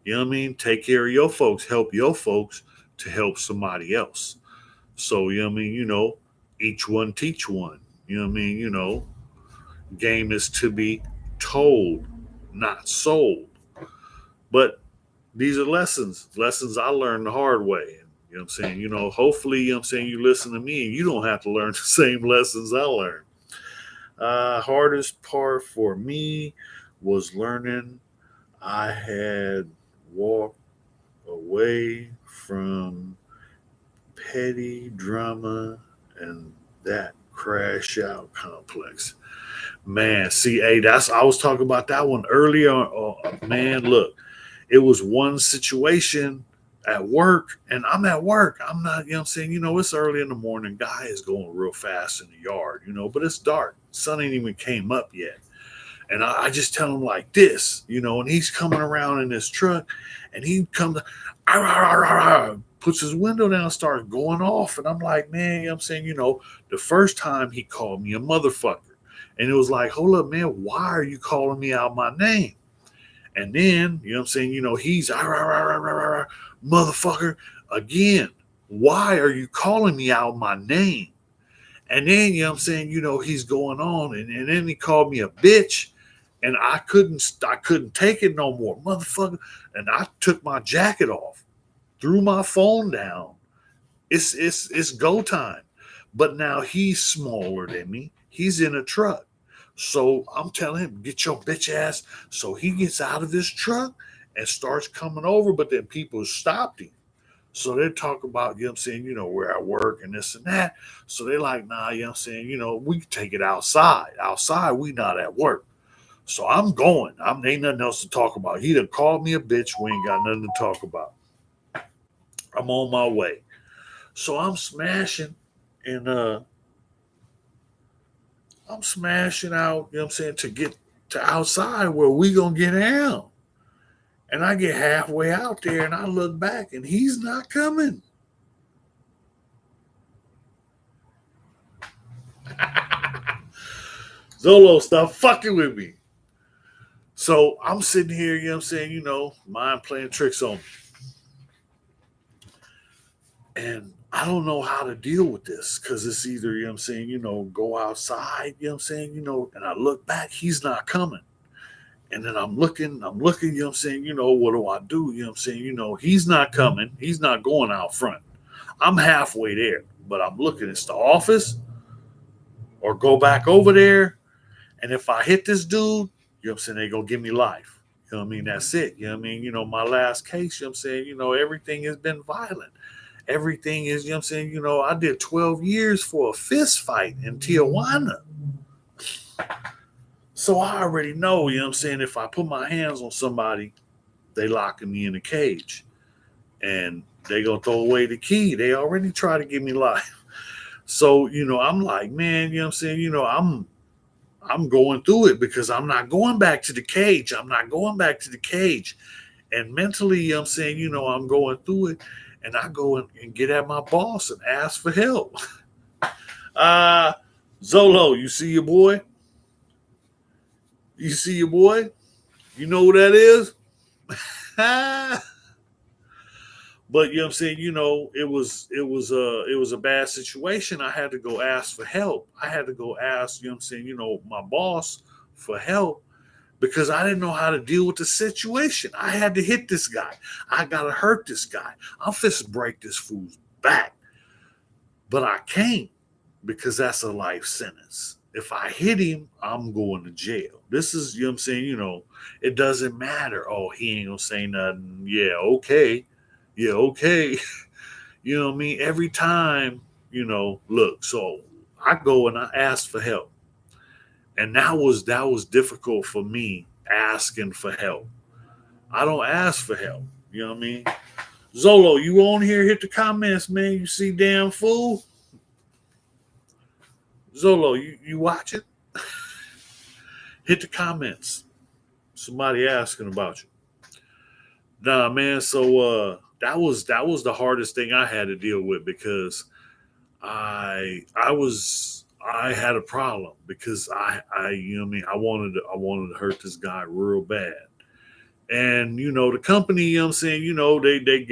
You know what I mean? Take care of your folks, help your folks to help somebody else. So, you know what I mean? Each one teach one. You know what I mean? Game is to be told, not sold. But these are lessons I learned the hard way. And, you know what I'm saying? Hopefully, you know what I'm saying, you listen to me and you don't have to learn the same lessons I learned. Hardest part for me was learning I had walked away from petty drama and that crash out complex. Man, see, hey, I was talking about that one earlier. Man, look, it was one situation at work, and I'm at work. I'm not, you know what I'm saying? It's early in the morning. Guy is going real fast in the yard, but it's dark. Sun ain't even came up yet. And I just tell him like this, and he's coming around in his truck, and he comes, puts his window down, starts going off. And I'm like, man, I'm saying, the first time he called me a motherfucker. And it was like, hold up, man, why are you calling me out my name? And then, I'm saying, he's motherfucker again. Why are you calling me out my name? And then, I'm saying, he's going on. And then he called me a bitch. And I couldn't take it no more, motherfucker. And I took my jacket off, threw my phone down. It's go time. But now he's smaller than me. He's in a truck. So I'm telling him, get your bitch ass. So he gets out of his truck and starts coming over. But then people stopped him. So they talk about, I'm saying, we're at work and this and that. So they're like, nah, I'm saying, we can take it outside. Outside, we not at work. So I'm going. Ain't nothing else to talk about. He done called me a bitch. We ain't got nothing to talk about. I'm on my way. So I'm smashing and I'm smashing out, to get to outside where we gonna get down. And I get halfway out there and I look back and he's not coming. Zolo, stop fucking with me. So I'm sitting here, mind playing tricks on me. And I don't know how to deal with this because it's either, go outside, and I look back, he's not coming. And then I'm looking, what do I do? He's not coming. He's not going out front. I'm halfway there, but I'm looking, it's the office or go back over there. And if I hit this dude, they gonna give me life. That's it. My last case, everything has been violent. Everything is, I did 12 years for a fist fight in Tijuana. So I already know, if I put my hands on somebody, they locking me in a cage. And they gonna throw away the key. They already try to give me life. So, I'm like, man, I'm going through it because I'm not going back to the cage. I'm not going back to the cage. And mentally, I'm going through it. And I go and get at my boss and ask for help. Zolo, you see your boy? You see your boy? You know who that is? But it was a bad situation. I had to go ask for help. I had to go ask, my boss for help because I didn't know how to deal with the situation. I had to hit this guy. I gotta hurt this guy. I'm fist to break this fool's back. But I can't because that's a life sentence. If I hit him, I'm going to jail. This is, it doesn't matter. Oh, he ain't gonna say nothing. Yeah, okay. Yeah, okay. You know what I mean? Every time, look, so I go and I ask for help. And that was difficult for me asking for help. I don't ask for help. You know what I mean? Zolo, you on here? Hit the comments, man. You see damn fool? Zolo, you watch it? Hit the comments. Somebody asking about you. Nah, man. So that was the hardest thing I had to deal with because I had a problem because I you know what I mean I wanted to hurt this guy real bad. And the company, I'm saying, they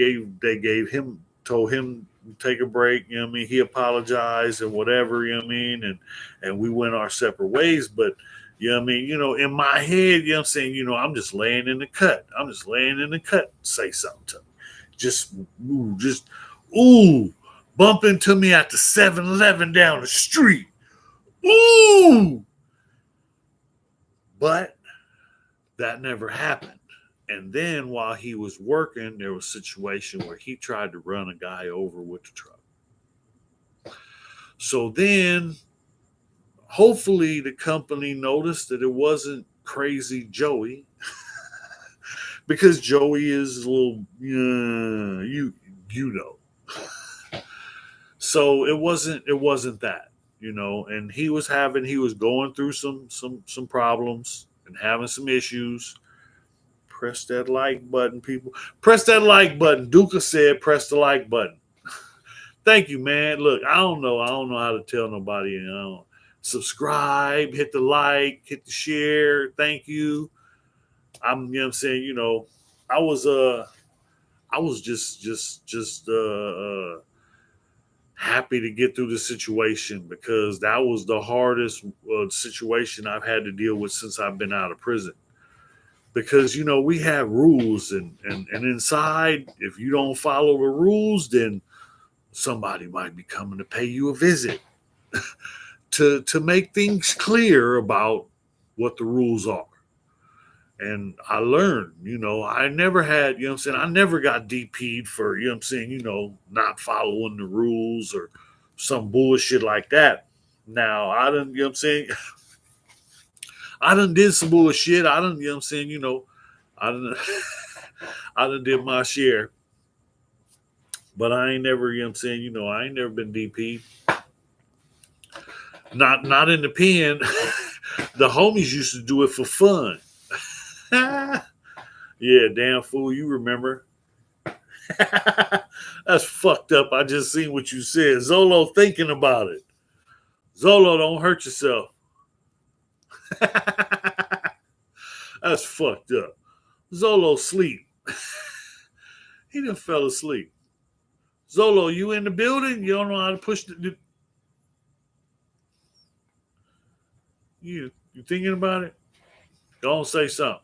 gave him told him take a break, I mean, he apologized and whatever, I mean, and we went our separate ways, but I mean, in my head, I'm saying, I'm just laying in the cut. I'm just laying in the cut, say something to me. Just bump into me at the 7-Eleven down the street. Ooh. But that never happened. And then while he was working, there was a situation where he tried to run a guy over with the truck. So then, hopefully, the company noticed that it wasn't crazy Joey, because Joey is a little, you know. So it wasn't that, and he was going through some problems and having some issues. Press that like button, people. Press that like button. Duca said, press the like button. Thank you, man. Look, I don't know. I don't know how to tell nobody. Subscribe, hit the like, hit the share. Thank you. What I'm saying, I was just happy to get through the situation because that was the hardest situation I've had to deal with since I've been out of prison. Because we have rules, and inside, if you don't follow the rules, then somebody might be coming to pay you a visit to make things clear about what the rules are. And I learned, I never had, what I'm saying, I never got DP'd for, what I'm saying, not following the rules or some bullshit like that. Now, I didn't, what I'm saying, I done did some bullshit. I done, what I'm saying, I done, I done did my share. But I ain't never, what I'm saying, I ain't never been DP. Not in the pen. The homies used to do it for fun. Yeah, damn fool, you remember. That's fucked up. I just seen what you said. Zolo thinking about it. Zolo, don't hurt yourself. That's fucked up. Zolo sleep. He done fell asleep. Zolo, you in the building? You don't know how to push the you thinking about it? Don't say something.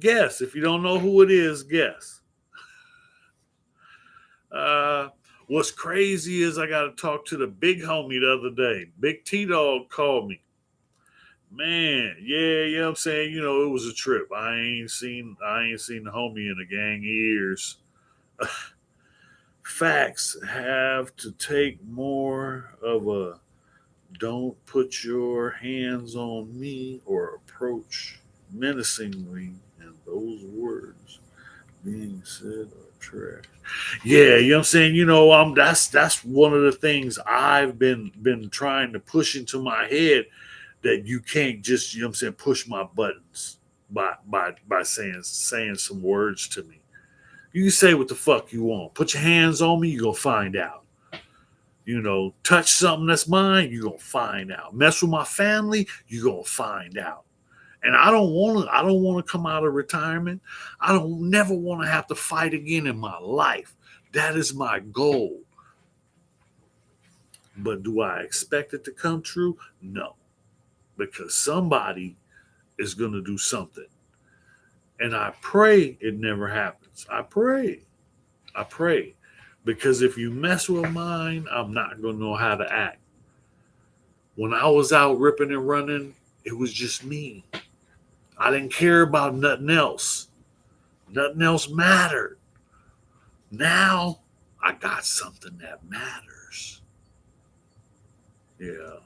Guess. If you don't know who it is, guess. What's crazy is I got to talk to the big homie the other day. Big T-Dog called me. Man, yeah, I'm saying, it was a trip. I ain't seen the homie in a gang years. Facts have to take more of a don't put your hands on me or approach menacingly, and those words being said are trash. Yeah, what I'm saying, that's one of the things I've been trying to push into my head, that you can't just, what I'm saying, push my buttons by saying some words to me. You can say what the fuck you want. Put your hands on me, you're gonna find out. Touch something that's mine, you're gonna find out. Mess with my family, you're gonna find out. And I don't wanna come out of retirement. I don't never wanna have to fight again in my life. That is my goal. But do I expect it to come true? No. Because somebody is gonna do something. And I pray it never happens. I pray. Because if you mess with mine, I'm not going to know how to act. When I was out ripping and running, it was just me. I didn't care about nothing else. Nothing else mattered. Now, I got something that matters. Yeah.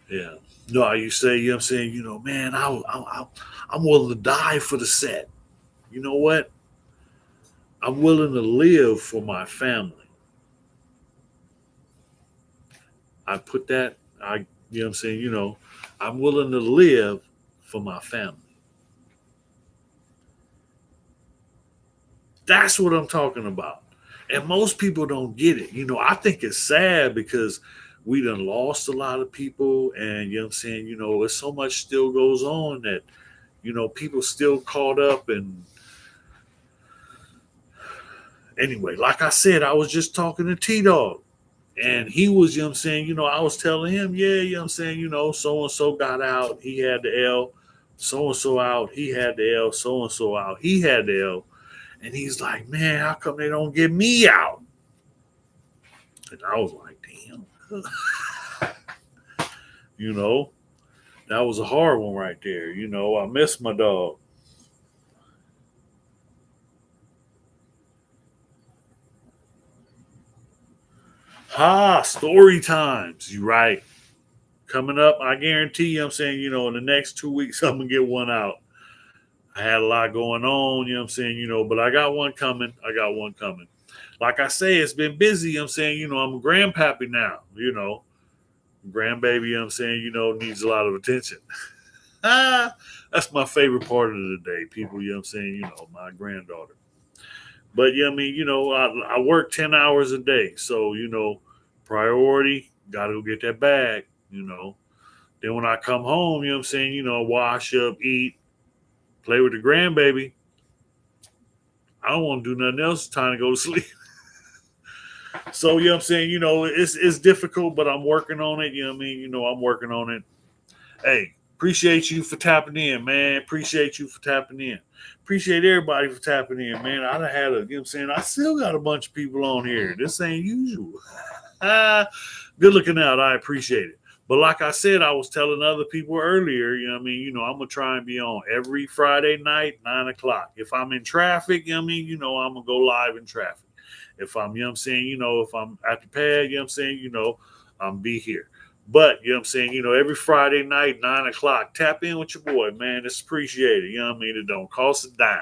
Yeah. No, you say, I'm saying, man, I'm willing to die for the set. You know what? I'm willing to live for my family. I put that, you know what I'm saying, I'm willing to live for my family. That's what I'm talking about. And most people don't get it. I think it's sad because we done lost a lot of people, and you know what I'm saying, there's so much still goes on that, people still caught up. And anyway, like I said, I was just talking to T Dog. And he was, you know what I'm saying, I was telling him, yeah, you know what I'm saying, so and so got out, he had the L, so and so out, he had the L, so and so out, he had the L. And he's like, man, how come they don't get me out? And I was like, damn. you know, that was a hard one right there. I miss my dog. Story times. You right. Coming up, I guarantee you, I'm saying, in the next 2 weeks, I'm going to get one out. I had a lot going on, you know what I'm saying, but I got one coming. I got one coming. Like I say, it's been busy, you know what I'm saying, I'm a grandpappy now, grandbaby, you know what I'm saying, needs a lot of attention. That's my favorite part of the day, people, you know what I'm saying, my granddaughter. But yeah, I mean, I work 10 hours a day. So, priority, gotta go get that bag, Then when I come home, you know what I'm saying, wash up, eat, play with the grandbaby. I don't want to do nothing else. It's time to go to sleep. So, I'm saying, it's difficult, but I'm working on it. You know what I mean? I'm working on it. Hey, appreciate you for tapping in, man. Appreciate you for tapping in. Appreciate everybody for tapping in, man. I done had what I'm saying, I still got a bunch of people on here. This ain't usual. Good looking out. I appreciate it. But like I said, I was telling other people earlier, I'm going to try and be on every Friday night, 9 o'clock. If I'm in traffic, I'm going to go live in traffic. If I'm, if I'm at the pad, I'm be here. But, I'm saying, every Friday night, 9 o'clock, tap in with your boy, man. It's appreciated. It don't cost a dime.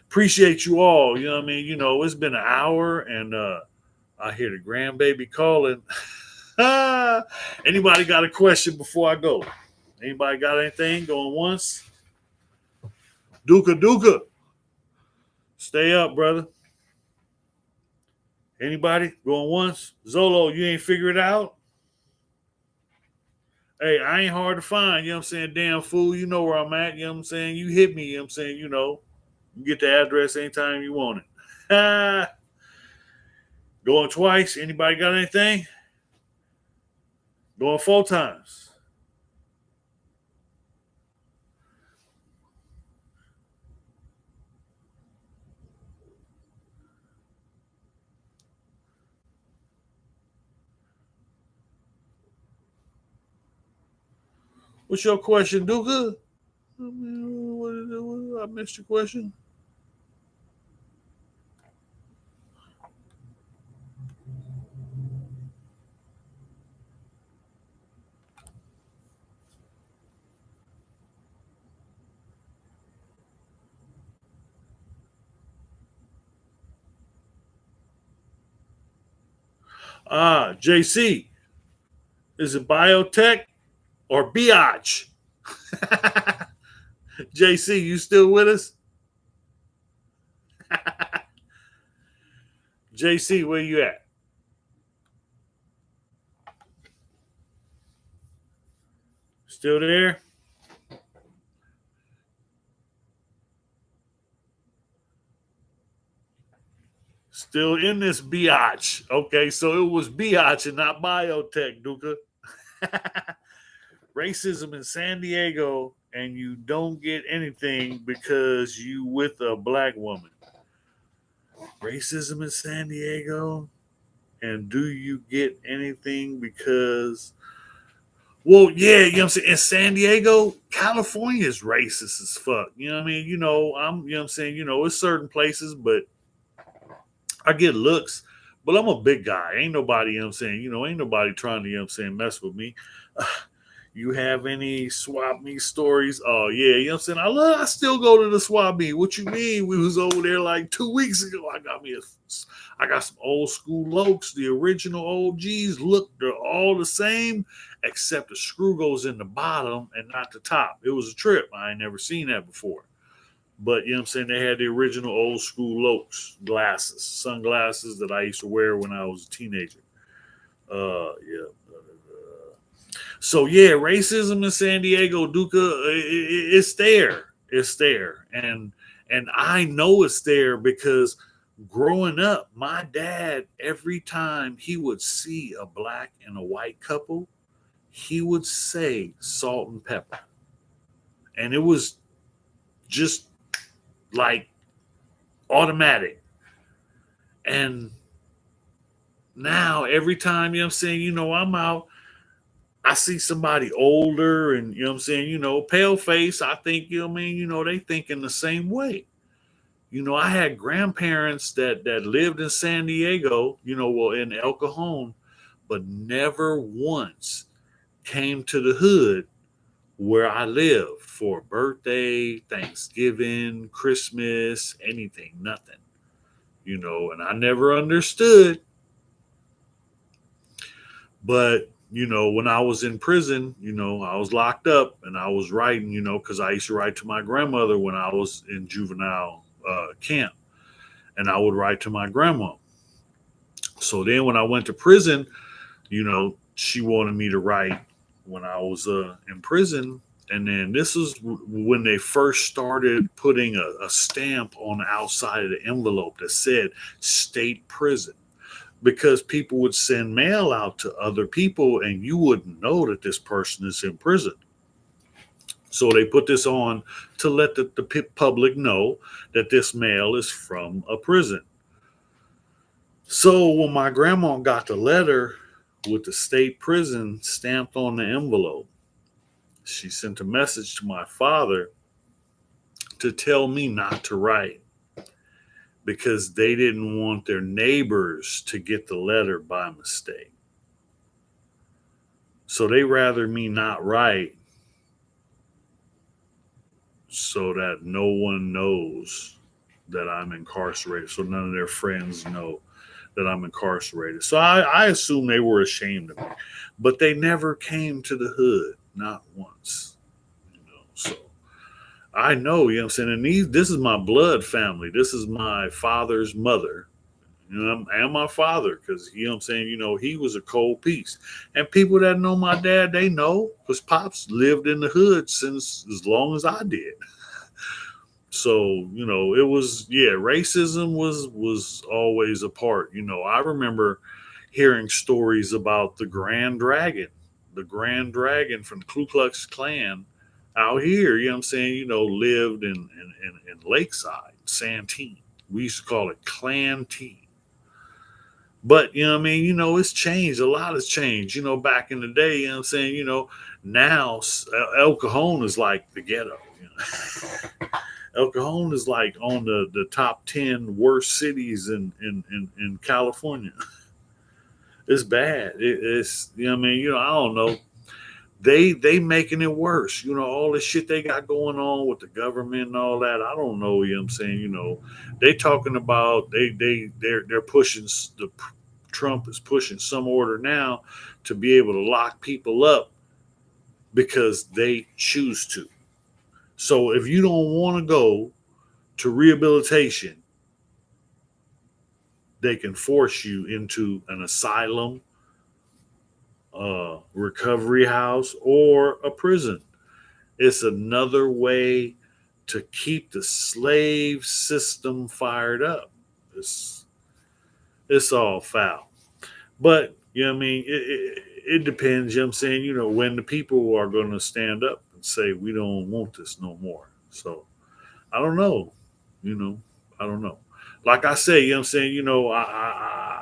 Appreciate you all. It's been an hour, and I hear the grandbaby calling. Anybody got a question before I go? Anybody got anything going once? Duka. Stay up, brother. Anybody going once? Zolo, you ain't figure it out? Hey, I ain't hard to find, damn fool, you know where I'm at, you hit me, you get the address anytime you want it. Going twice, anybody got anything? Going 4 times. What's your question, Duka? I missed your question. JC, is it biotech or biatch? JC, you still with us? JC, where you at? Still there? Still in this biatch. Okay, so it was biatch and not biotech, Duka. Racism in San Diego, and you don't get anything because you with a black woman. Racism in San Diego, and do you get anything because, well, yeah, you know what I'm saying? In San Diego, California is racist as fuck. You know what I mean? What I'm saying, it's certain places, but I get looks, but I'm a big guy. Ain't nobody, ain't nobody trying to, mess with me. You have any swap meet stories? Oh yeah, you know what I'm saying? I still go to the swap meet. What you mean? We was over there like 2 weeks ago. I got some old school Lokes, the original OGs. Look, they're all the same, except the screw goes in the bottom and not the top. It was a trip. I ain't never seen that before. But you know what I'm saying? They had the original old school Lokes glasses, sunglasses that I used to wear when I was a teenager. Yeah. So yeah, racism in San Diego, Duca, it's there. It's there, and I know it's there because growing up, my dad, every time he would see a black and a white couple, he would say salt and pepper, and it was just like automatic. And now every time, you know what I'm saying, I'm out, I see somebody older and, you know what I'm saying, pale face, I think, they thinking the same way. I had grandparents that lived in San Diego, well, in El Cajon, but never once came to the hood where I live for a birthday, Thanksgiving, Christmas, anything, nothing. And I never understood. But, when I was in prison, I was locked up and I was writing, because I used to write to my grandmother when I was in juvenile camp, and I would write to my grandma. So then when I went to prison, she wanted me to write when I was in prison. And then this is when they first started putting a stamp on the outside of the envelope that said state prison, because people would send mail out to other people and you wouldn't know that this person is in prison. So they put this on to let the public know that this mail is from a prison. So when my grandma got the letter with the state prison stamped on the envelope, she sent a message to my father to tell me not to write because they didn't want their neighbors to get the letter by mistake. So they rather me not write so that no one knows that I'm incarcerated, so none of their friends know that I'm incarcerated. So I assume they were ashamed of me, but they never came to the hood, not once. So I know, you know what I'm saying? And this is my blood family. This is my father's mother, and my father, because, you know what I'm saying, he was a cold piece. And people that know my dad, they know, because Pops lived in the hood since as long as I did. So, it was, yeah, racism was always a part. I remember hearing stories about the Grand Dragon from the Ku Klux Klan out here, you know what I'm saying, lived in Lakeside, Santee. We used to call it Clan T. But, you know what I mean, it's changed. A lot has changed, back in the day, you know what I'm saying, now El Cajon is like the ghetto, El Cajon is like on the top 10 worst cities in California. It's bad. It's, I mean, I don't know. They making it worse. All the shit they got going on with the government and all that. I don't know. You know what I'm saying? They talking about they're pushing the Trump is pushing some order now to be able to lock people up because they choose to. So if you don't want to go to rehabilitation, they can force you into an asylum, recovery house, or a prison. It's another way to keep the slave system fired up. It's it's all foul. But you know what I mean, it depends, you know what I'm saying, when the people are gonna stand up and say we don't want this no more. So I don't know, you know, I don't know. Like I say, you know what I'm saying,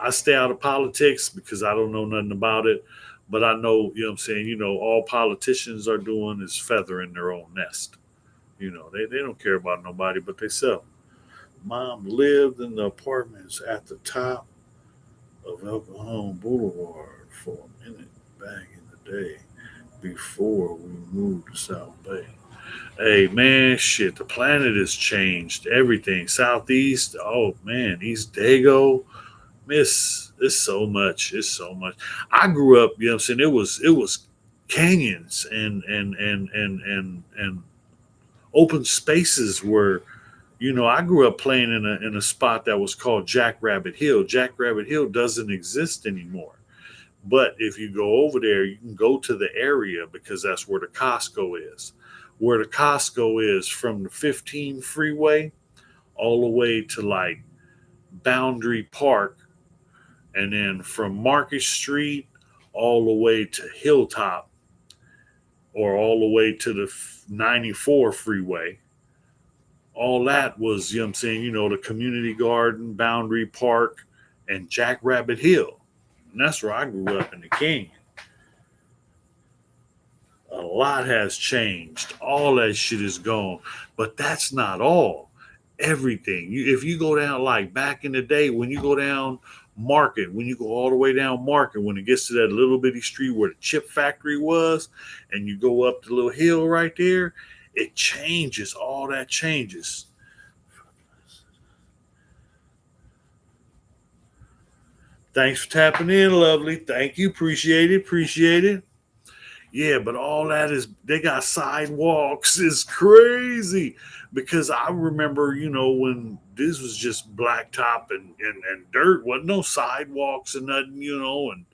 I stay out of politics because I don't know nothing about it. But I know, you know what I'm saying, all politicians are doing is feathering their own nest. They don't care about nobody but themselves. Mom lived in the apartments at the top of El Cajon Boulevard for a minute back in the day. before we moved to South Bay. Hey man, shit, the planet has changed. Everything. Southeast, oh man, East Dago. Miss it's so much. It's so much. I grew up, you know what I'm saying? It was canyons and open spaces where, I grew up playing in a spot that was called Jackrabbit Hill. Jackrabbit Hill doesn't exist anymore. But if you go over there, you can go to the area because that's where the Costco is. Where the Costco is from the 15 freeway all the way to like Boundary Park, and then from Market Street all the way to Hilltop, or all the way to the 94 freeway. All that was, you know what I'm saying, the community garden, Boundary Park, and Jackrabbit Hill. And that's where I grew up in the canyon. A lot has changed. All that shit is gone. But that's not all. Everything. If you go down, like back in the day, when you go down Market, when you go all the way down Market, when it gets to that little bitty street where the chip factory was, and you go up the little hill right there, it changes. All that changes. Thanks for tapping in, lovely. Thank you. Appreciate it. Appreciate it. Yeah, but all that is, they got sidewalks. Is crazy because I remember, when this was just blacktop and dirt, wasn't no sidewalks and nothing, and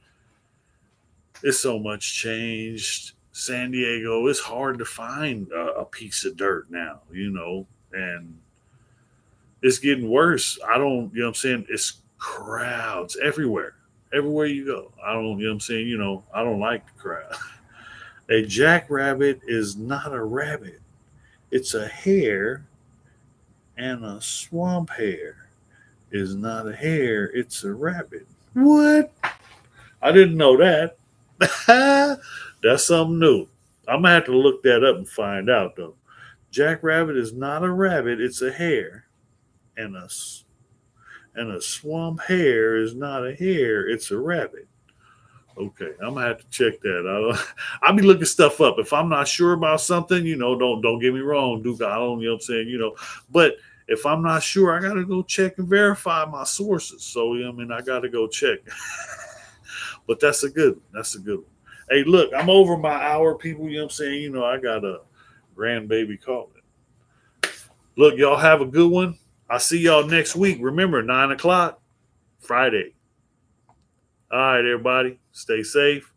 it's so much changed. San Diego, it's hard to find a piece of dirt now, and it's getting worse. I don't, what I'm saying? It's crowds everywhere. Everywhere you go. I don't, what I'm saying? I don't like the crowd. A jackrabbit is not a rabbit. It's a hare, and a swamp hare is not a hare. It's a rabbit. What? I didn't know that. That's something new. I'm gonna have to look that up and find out though. Jackrabbit is not a rabbit. It's a hare, and a swamp hare is not a hare. It's a rabbit. Okay, I'm gonna have to check that. I'll be looking stuff up. If I'm not sure about something, don't get me wrong, Duke. I don't, what I'm saying, But if I'm not sure, I gotta go check and verify my sources. So I gotta go check. But that's a good one. That's a good one. Hey, look, I'm over my hour, people. You know what I'm saying? I got a grandbaby calling. Look, y'all have a good one. I'll see y'all next week. Remember, 9 o'clock, Friday. All right, everybody. Stay safe.